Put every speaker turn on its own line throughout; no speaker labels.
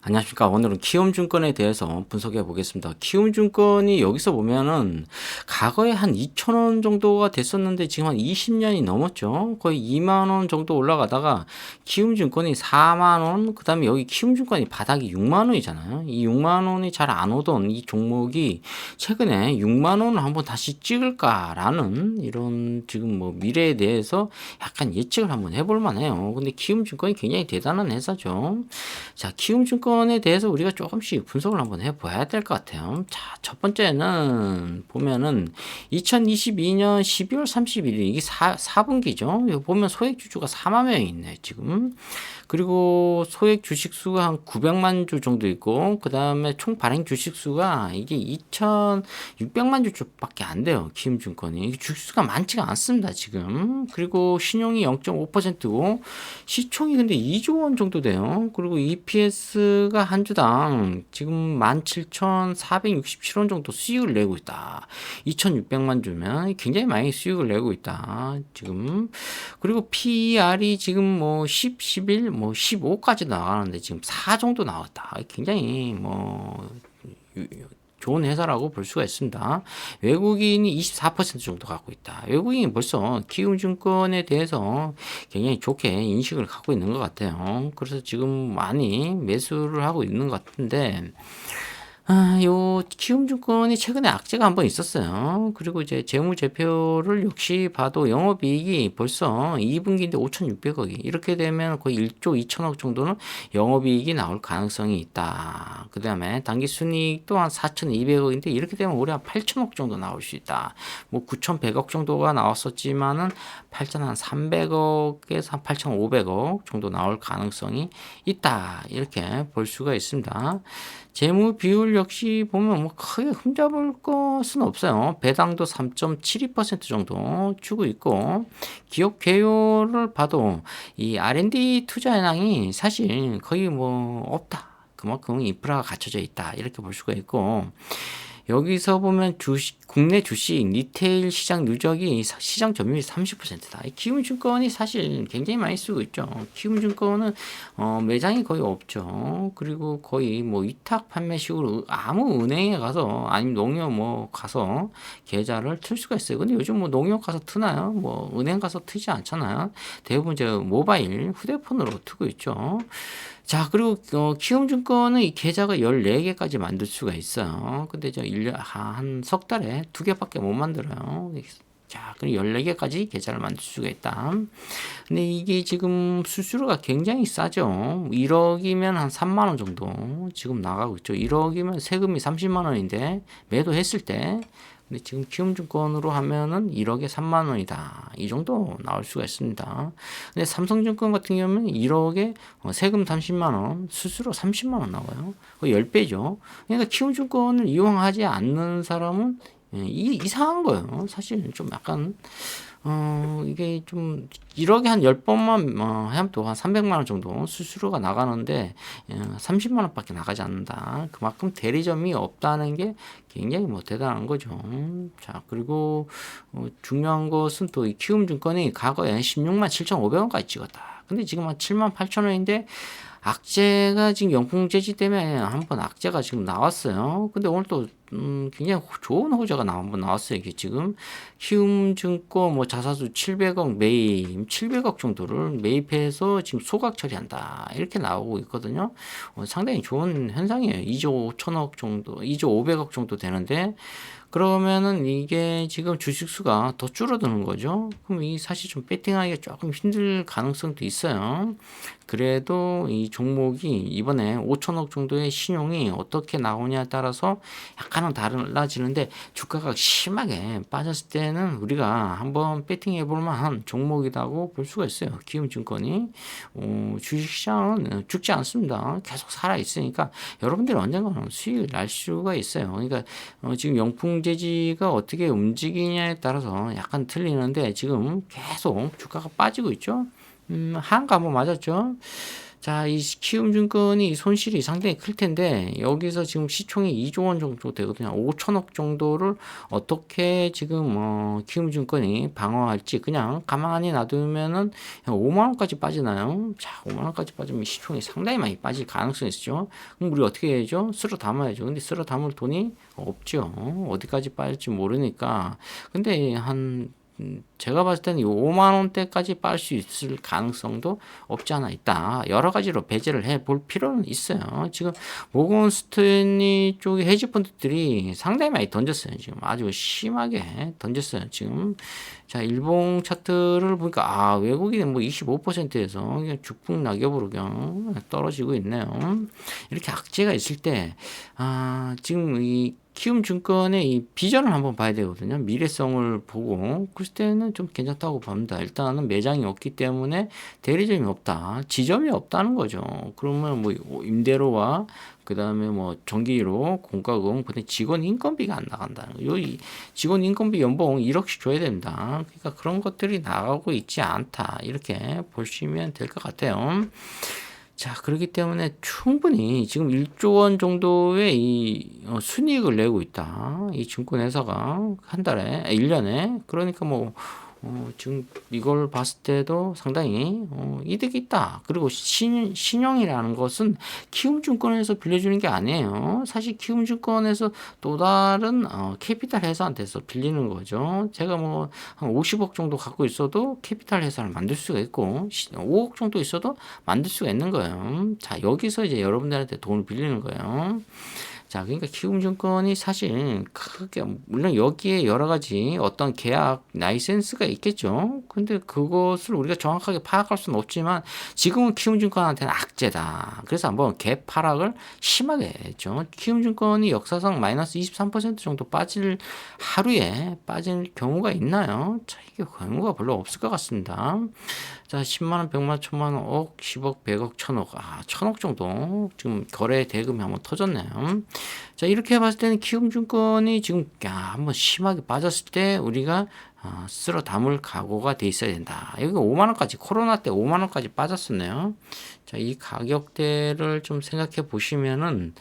안녕하십니까. 오늘은 키움증권에 대해서 분석해 보겠습니다. 키움증권이 여기서 보면은 과거에 한 2,000원 정도가 됐었는데 지금 한 20년이 넘었죠. 거의 2만 원 정도 올라가다가 키움증권이 4만 원, 그 다음에 여기 키움증권이 바닥이 6만 원이잖아요. 이 6만 원이 잘 안 오던 이 종목이 최근에 6만 원을 한번 다시 찍을까라는 이런 지금 뭐 미래에 대해서 약간 예측을 한번 해볼 만해요. 근데 키움증권이 굉장히 대단한 회사죠. 자, 키움증권에 대해서 우리가 조금씩 분석을 한번 해봐야 될 것 같아요. 자, 첫 번째는 보면은 2022년 12월 31일 이게 4분기죠. 여기 보면 소액 주주가 4만 명이 있네, 지금. 그리고 소액 주식 수가 한 900만 주 정도 있고, 그 다음에 총 발행 주식 수가 이게 2,600만 주밖에 안 돼요. 키움증권이. 이게 주식 수가 많지가 않습니다, 지금. 그리고 신용이 0.5%고, 시총이 근데 2조 원 정도 돼요. 그리고 EPS가 한 주당 지금 17,467원 정도 수익을 내고 있다. 2,600만 주면 굉장히 많이 수익을 내고 있다. 지금. 그리고 PER이 지금 뭐 10, 11, 뭐 15까지 나가는데 지금 4 정도 나왔다. 굉장히 뭐 좋은 회사라고 볼 수가 있습니다. 외국인이 24% 정도 갖고 있다. 외국인이 벌써 키움증권에 대해서 굉장히 좋게 인식을 갖고 있는 것 같아요. 그래서 지금 많이 매수를 하고 있는 것 같은데, 요 키움증권이 최근에 악재가 한번 있었어요. 그리고 이제 재무제표를 역시 봐도 영업이익이 벌써 2분기인데 5,600억이 이렇게 되면 거의 1조 2천억 정도는 영업이익이 나올 가능성이 있다. 그 다음에 당기순이익 또한 4,200억인데 이렇게 되면 올해 한 8천억 정도 나올 수 있다. 뭐 9,100억 정도가 나왔었지만은 8,300억에서 한 8,500억 정도 나올 가능성이 있다. 이렇게 볼 수가 있습니다. 재무 비율 역시 보면 뭐 크게 흠잡을 것은 없어요. 배당도 3.72% 정도 주고 있고, 기업 개요를 봐도 이 R&D 투자 현황이 사실 거의 뭐 없다. 그만큼 인프라가 갖춰져 있다. 이렇게 볼 수가 있고, 여기서 보면 국내 주식 리테일 시장 누적이 시장 점유율이 30%다. 키움증권이 사실 굉장히 많이 쓰고 있죠. 키움증권은 매장이 거의 없죠. 그리고 거의 뭐 위탁 판매식으로 아무 은행에 가서 아니면 농협 뭐 가서 계좌를 틀 수가 있어요. 근데 요즘 뭐 농협 가서 트나요? 뭐 은행 가서 트지 않잖아요. 대부분 이제 모바일 휴대폰으로 트고 있죠. 자, 그리고 키움증권은 이 계좌가 14개까지 만들 수가 있어요. 근데 저 1년 한 석 달에 2개밖에 못 만들어요. 자, 그럼 14개까지 계좌를 만들 수가 있다. 근데 이게 지금 수수료가 굉장히 싸죠. 1억이면 한 3만 원 정도 지금 나가고 있죠. 1억이면 세금이 30만 원인데 매도했을 때, 근데 지금 키움증권으로 하면은 1억에 3만 원이다. 이 정도 나올 수가 있습니다. 근데 삼성증권 같은 경우는 1억에 세금 30만 원, 수수료 30만 원 나와요. 거의 10배죠. 그러니까 키움증권을 이용하지 않는 사람은 이상한 거예요. 사실 좀 약간 이게 좀 1억에 한 10번만 하면 또 한 300만 원 정도 수수료가 나가는데 30만 원밖에 나가지 않는다. 그만큼 대리점이 없다는 게 굉장히 뭐 대단한 거죠. 자, 그리고 중요한 것은 또 이 키움증권이 과거에 16만 7,500원까지 찍었다. 근데 지금 한 7만 8천 원인데 악재가 지금 영풍재지 때문에 한번 악재가 지금 나왔어요. 근데 오늘 또 굉장히 좋은 호재가 한번 나왔어요. 이게 지금 키움증권 뭐 자사주 700억 매입, 700억 정도를 매입해서 지금 소각 처리한다. 이렇게 나오고 있거든요. 상당히 좋은 현상이에요. 2조 5천억 정도, 2조 500억 정도 되는데, 그러면은 이게 지금 주식 수가 더 줄어드는 거죠. 그럼 이 사실 좀 배팅하기가 조금 힘들 가능성도 있어요. 그래도 이 종목이 이번에 5천억 정도의 신용이 어떻게 나오냐에 따라서 약간은 달라지는데, 주가가 심하게 빠졌을 때는 우리가 한번 배팅해 볼 만한 종목이라고 볼 수가 있어요. 키움증권이 주식시장은 죽지 않습니다. 계속 살아 있으니까 여러분들이 언젠가는 수익을 날 수가 있어요. 그러니까 지금 영풍재지가 어떻게 움직이냐에 따라서 약간 틀리는데 지금 계속 주가가 빠지고 있죠. 한가 한번 맞았죠. 자, 이 키움증권이 손실이 상당히 클 텐데 여기서 지금 시총이 2조 원 정도 되거든요. 5천억 정도를 어떻게 지금 키움증권이 방어할지 그냥 가만히 놔두면은 5만 원까지 빠지나요? 자, 5만 원까지 빠지면 시총이 상당히 많이 빠질 가능성이 있죠. 그럼 우리 어떻게 해야죠? 쓸어 담아야죠. 근데 쓸어 담을 돈이 없죠. 어디까지 빠질지 모르니까. 근데 제가 봤을 때는 이 5만 원대까지 빠질 수 있을 가능성도 없지 않아 있다. 여러 가지로 배제를 해 볼 필요는 있어요. 지금 모건 스탠리 쪽의 헤지 펀드들이 상당히 많이 던졌어요. 지금 아주 심하게 던졌어요. 지금 자, 일봉 차트를 보니까 외국인은 뭐 25%에서 그냥 죽풍 낙엽으로 그냥 떨어지고 있네요. 이렇게 악재가 있을 때 지금 이 키움증권의 이 비전을 한번 봐야 되거든요. 미래성을 보고 그럴 때는 좀 괜찮다고 봅니다. 일단은 매장이 없기 때문에 대리점이 없다. 지점이 없다는 거죠. 그러면 뭐 임대료와 그 다음에 뭐 전기료, 공과금, 근데 직원 인건비가 안 나간다는 거예요. 이 직원 인건비 연봉 1억씩 줘야 된다. 그러니까 그런 것들이 나가고 있지 않다. 이렇게 보시면 될 것 같아요. 자, 그렇기 때문에 충분히 지금 1조 원 정도의 이 순이익을 내고 있다. 이 증권회사가 한 달에, 1년에. 그러니까 뭐, 지금 이걸 봤을 때도 상당히 이득이 있다. 그리고 신용이라는 것은 키움증권에서 빌려주는 게 아니에요. 사실 키움증권에서 또 다른 캐피탈 회사한테서 빌리는 거죠. 제가 뭐 한 50억 정도 갖고 있어도 캐피탈 회사를 만들 수가 있고 5억 정도 있어도 만들 수가 있는 거예요. 자, 여기서 이제 여러분들한테 돈을 빌리는 거예요. 자, 그러니까 키움증권이 사실 크게, 물론 여기에 여러 가지 어떤 계약 라이센스가 있겠죠. 근데 그것을 우리가 정확하게 파악할 수는 없지만 지금은 키움증권한테는 악재다. 그래서 한번 갭 하락을 심하게 했죠. 키움증권이 역사상 마이너스 23% 정도 하루에 빠질 경우가 있나요? 자, 이게 경우가 별로 없을 것 같습니다. 자, 10만원, 100만원, 1000만원, 억, 10억, 100억, 1000억. 1000억 정도 지금 거래 대금이 한번 터졌네요. 자, 이렇게 봤을 때는 키움증권이 지금 한번 심하게 빠졌을 때 우리가 쓸어 담을 각오가 돼 있어야 된다. 여기 5만원까지, 코로나 때 5만원까지 빠졌었네요. 자, 이 가격대를 좀 생각해 보시면은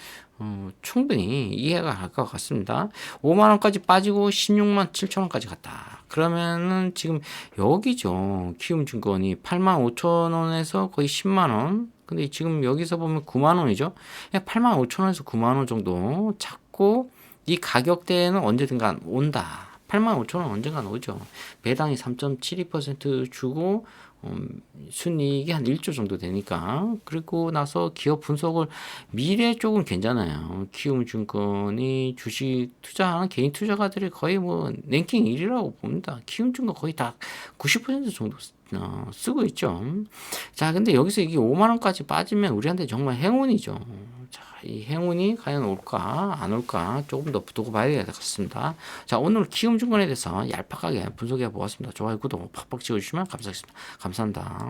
충분히 이해가 갈 것 같습니다. 5만원까지 빠지고 16만 7천원까지 갔다. 그러면은 지금 여기죠. 키움증권이 8만 5천원에서 거의 10만원. 근데 지금 여기서 보면 9만원이죠. 8만 5천원에서 9만원 정도 잡고 이 가격대에는 언제든가 온다. 8만 5천원 언젠가 오죠. 배당이 3.72% 주고 순이익이 한 1조 정도 되니까. 그리고 나서 기업 분석을 미래 쪽은 괜찮아요. 키움증권이 주식 투자하는 개인 투자가들이 거의 뭐 랭킹 1위라고 봅니다. 키움증권 거의 다 90% 정도 쓰고 있죠. 자, 근데 여기서 이게 5만 원까지 빠지면 우리한테 정말 행운이죠. 자, 이 행운이 과연 올까 안 올까 조금 더 두고 봐야 될 것 같습니다. 자, 오늘 키움증권에 대해서 얄팍하게 분석해 보았습니다. 좋아요, 구독 팍팍 찍어주시면 감사하겠습니다. 감사합니다.